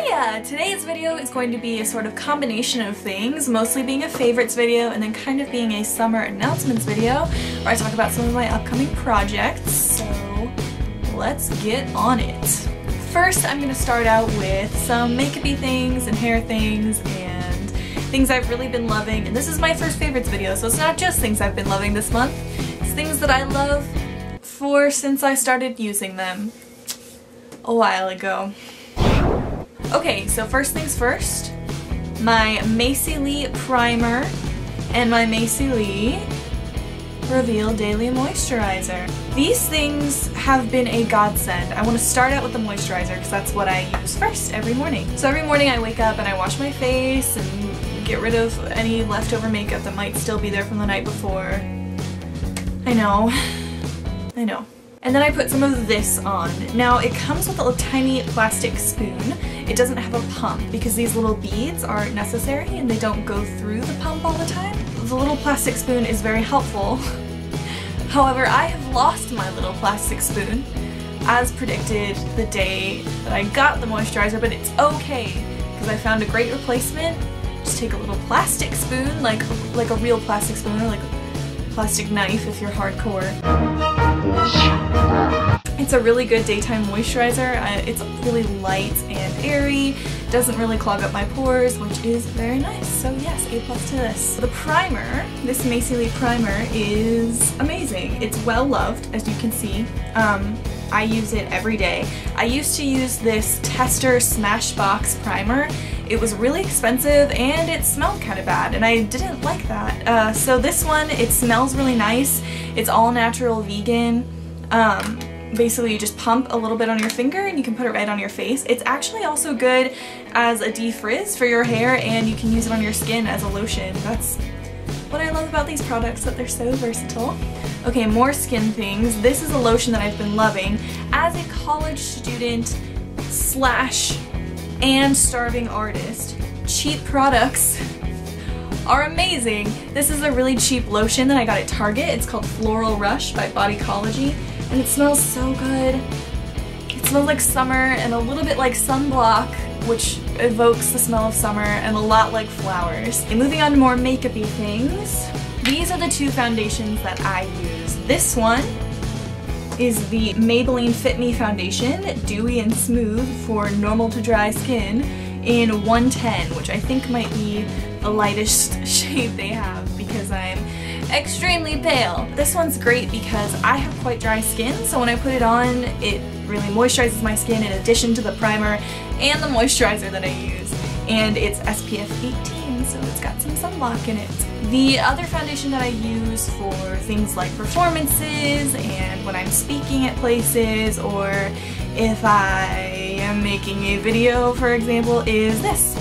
Hiya! Today's video is going to be a sort of combination of things, mostly being a favorites video and then kind of being a summer announcements video where I talk about some of my upcoming projects, so let's get on it. First, I'm going to start out with some makeup-y things and hair things and things I've really been loving, and this is my first favorites video, so it's not just things I've been loving this month, it's things that I love since I started using them a while ago. Okay, so first things first, my Macee Leigh primer and my Macee Leigh Reveal Daily Moisturizer. These things have been a godsend. I want to start out with the moisturizer because that's what I use first every morning. So every morning I wake up and I wash my face and get rid of any leftover makeup that might still be there from the night before. I know. And then I put some of this on. Now it comes with a little tiny plastic spoon. It doesn't have a pump because these little beads aren't necessary and they don't go through the pump all the time. The little plastic spoon is very helpful. However, I have lost my little plastic spoon as predicted the day that I got the moisturizer, but it's okay because I found a great replacement. Just take a little plastic spoon, like a real plastic spoon or like a plastic knife if you're hardcore. It's a really good daytime moisturizer. It's really light and airy, doesn't really clog up my pores, which is very nice. So yes, A+ to this. The primer, this Macee Leigh primer is amazing. It's well loved, as you can see. I use it every day. I used to use this Tester Smashbox primer. It was really expensive and it smelled kind of bad and I didn't like that. So this one, it smells really nice. It's all natural vegan. Basically you just pump a little bit on your finger and you can put it right on your face. It's actually also good as a defrizz for your hair and you can use it on your skin as a lotion. That's what I love about these products, that they're so versatile. Okay, more skin things. This is a lotion that I've been loving. As a college student / and starving artist, cheap products are amazing. This is a really cheap lotion that I got at Target. It's called Floral Rush by Bodycology and it smells so good. It smells like summer and a little bit like sunblock, which evokes the smell of summer, and a lot like flowers. And moving on to more makeup-y things, these are the two foundations that I use. This one is the Maybeline Fit Me Foundation, dewy and smooth for normal to dry skin in 110, which I think might be the lightest shade they have because I'm extremely pale. This one's great because I have quite dry skin, so when I put it on, it really moisturizes my skin in addition to the primer and the moisturizer that I use. And it's SPF 18, so it's got some sunblock in it. The other foundation that I use for things like performances and when I'm speaking at places or if I am making a video, for example, is this.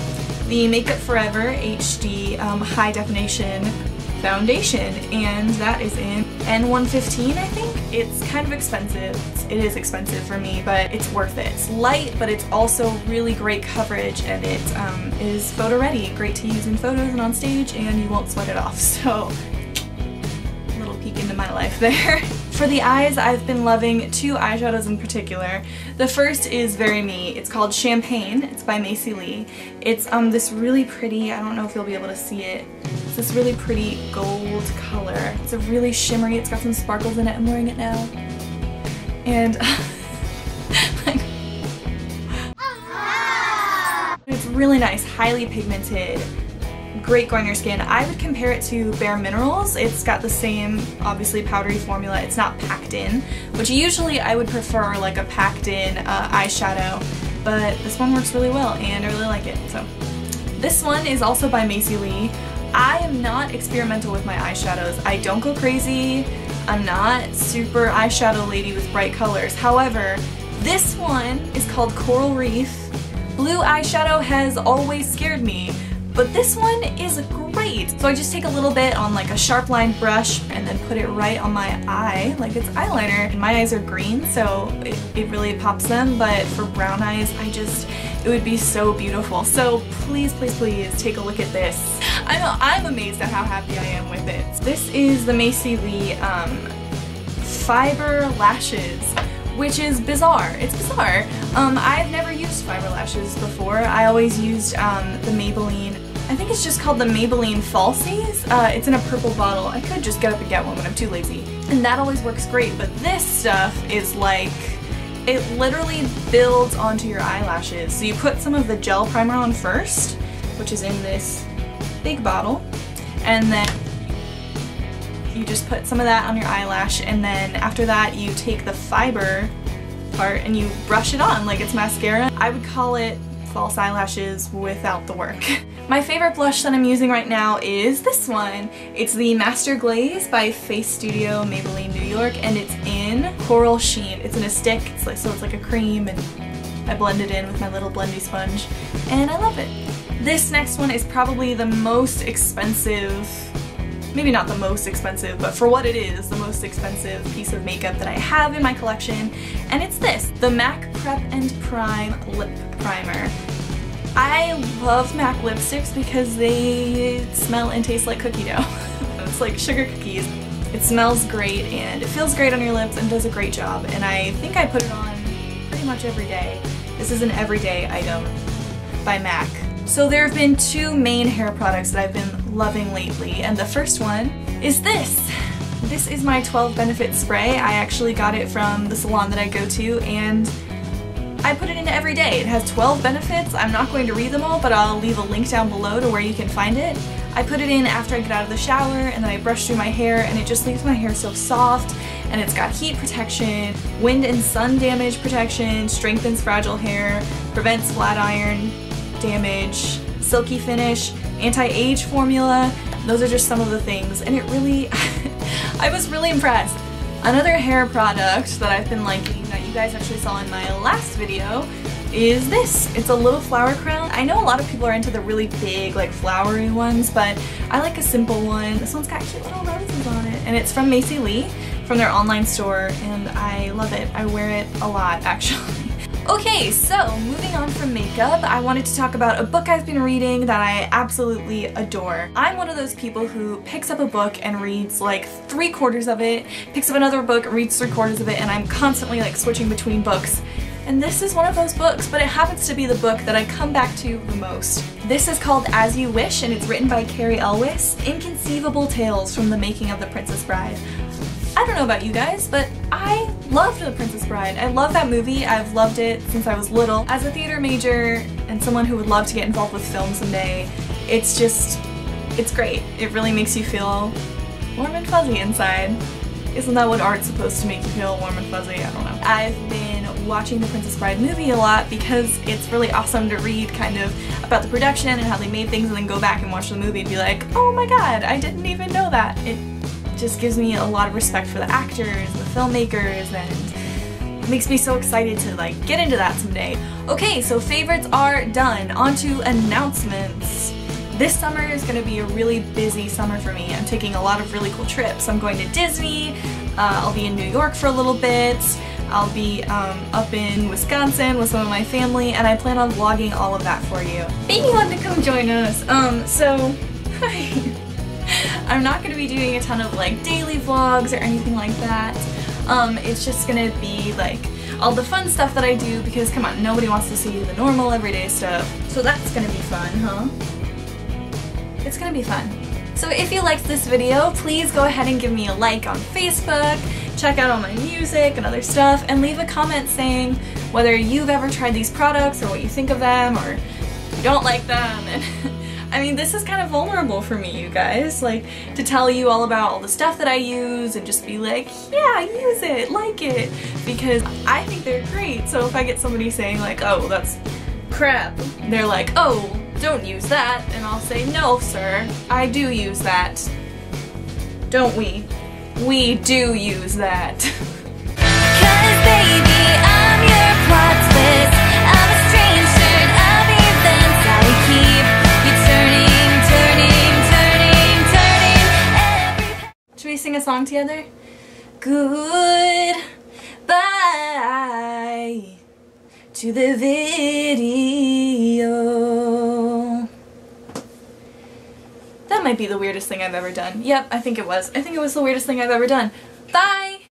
The Makeup Forever HD High Definition Foundation, and that is in N115, I think. It's kind of expensive. It is expensive for me, but it's worth it. It's light, but it's also really great coverage, and it is photo ready. Great to use in photos and on stage, and you won't sweat it off. So, a little peek into my life there. For the eyes, I've been loving two eyeshadows in particular. The first is very me. It's called Champagne. It's by Macee Leigh. It's this really pretty, I don't know if you'll be able to see it. It's this really pretty gold color. It's a really shimmery, it's got some sparkles in it. I'm wearing it now. And it's really nice, highly pigmented. Great going on your skin. I would compare it to Bare Minerals. It's got the same, obviously, powdery formula. It's not packed in, which usually I would prefer like a packed in eyeshadow, but this one works really well and I really like it. So this one is also by Macee Leigh. I am not experimental with my eyeshadows. I don't go crazy. I'm not super eyeshadow lady with bright colors. However, this one is called Coral Reef. Blue eyeshadow has always scared me, but this one is great. So I just take a little bit on like a sharp line brush and then put it right on my eye like it's eyeliner. And my eyes are green, so it really pops them, but for brown eyes, it would be so beautiful. So please, please, please take a look at this. I'm amazed at how happy I am with it. This is the Macee Leigh Fiber Lashes, which is bizarre. It's bizarre. I've never used fiber lashes before. I always used the Maybelline, I think it's just called the Maybelline Falsies. It's in a purple bottle. I could just get up and get one, but I'm too lazy. And that always works great, but this stuff is like, it literally builds onto your eyelashes. So you put some of the gel primer on first, which is in this big bottle, and then you just put some of that on your eyelash, and then after that you take the fiber part and you brush it on like it's mascara. I would call it false eyelashes without the work. My favorite blush that I'm using right now is this one. It's the Master Glaze by Face Studio Maybelline New York, and it's in Coral Sheen. It's in a stick, it's like, so it's like a cream, and I blend it in with my little blendy sponge, and I love it. This next one is probably the most expensive, maybe not the most expensive, but for what it is, the most expensive piece of makeup that I have in my collection, and it's this, the MAC Prep and Prime Lip Primer. I love MAC lipsticks because they smell and taste like cookie dough. It's like sugar cookies. It smells great and it feels great on your lips and does a great job, and I think I put it on pretty much every day. This is an everyday item by MAC. So there have been two main hair products that I've been loving lately, and the first one is this. This is my 12 Benefit Spray. I actually got it from the salon that I go to, and I put it in every day. It has 12 benefits. I'm not going to read them all, but I'll leave a link down below to where you can find it. I put it in after I get out of the shower, and then I brush through my hair, and it just leaves my hair so soft, and it's got heat protection, wind and sun damage protection, strengthens fragile hair, prevents flat iron damage, silky finish, anti-age formula. Those are just some of the things, and it really, I was really impressed. Another hair product that I've been liking that you guys actually saw in my last video is this. It's a little flower crown. I know a lot of people are into the really big, like flowery ones, but I like a simple one. This one's got cute little roses on it, and it's from Macee Leigh from their online store, and I love it. I wear it a lot, actually. Okay, so moving on from makeup, I wanted to talk about a book I've been reading that I absolutely adore. I'm one of those people who picks up a book and reads like 3/4 of it, picks up another book, reads 3/4 of it, and I'm constantly like switching between books. And this is one of those books, but it happens to be the book that I come back to the most. This is called As You Wish, and it's written by Carrie Elwes. Inconceivable Tales from the Making of the Princess Bride. I don't know about you guys, but I loved The Princess Bride. I love that movie. I've loved it since I was little. As a theater major and someone who would love to get involved with film someday, it's just, it's great. It really makes you feel warm and fuzzy inside. Isn't that what art's supposed to make you feel, warm and fuzzy? I don't know. I've been watching The Princess Bride movie a lot because it's really awesome to read kind of about the production and how they made things, and then go back and watch the movie and be like, oh my god, I didn't even know that. It just gives me a lot of respect for the actors, the filmmakers, and it makes me so excited to like get into that someday. Okay, so favorites are done. On to announcements. This summer is going to be a really busy summer for me. I'm taking a lot of really cool trips. I'm going to Disney, I'll be in New York for a little bit, I'll be up in Wisconsin with some of my family, and I plan on vlogging all of that for you. Baby wanted to come join us. I'm not going to be doing a ton of like daily vlogs or anything like that. It's just going to be like all the fun stuff that I do, because come on, nobody wants to see the normal everyday stuff. So that's going to be fun, huh? It's going to be fun. So if you liked this video, please go ahead and give me a like on Facebook, check out all my music and other stuff, and leave a comment saying whether you've ever tried these products or what you think of them, or you don't like them. And I mean, this is kind of vulnerable for me, you guys, like, to tell you all about all the stuff that I use and just be like, yeah, use it, like it, because I think they're great. So if I get somebody saying like, oh, that's crap, they're like, oh, don't use that, and I'll say, no, sir, I do use that. Don't we? We do use that. 'Cause baby, I'm your plot twist. I'm a strange turn of events. I keep you turning. Should we sing a song together? Goodbye to the video. That might be the weirdest thing I've ever done. Yep, I think it was. I think it was the weirdest thing I've ever done. Bye!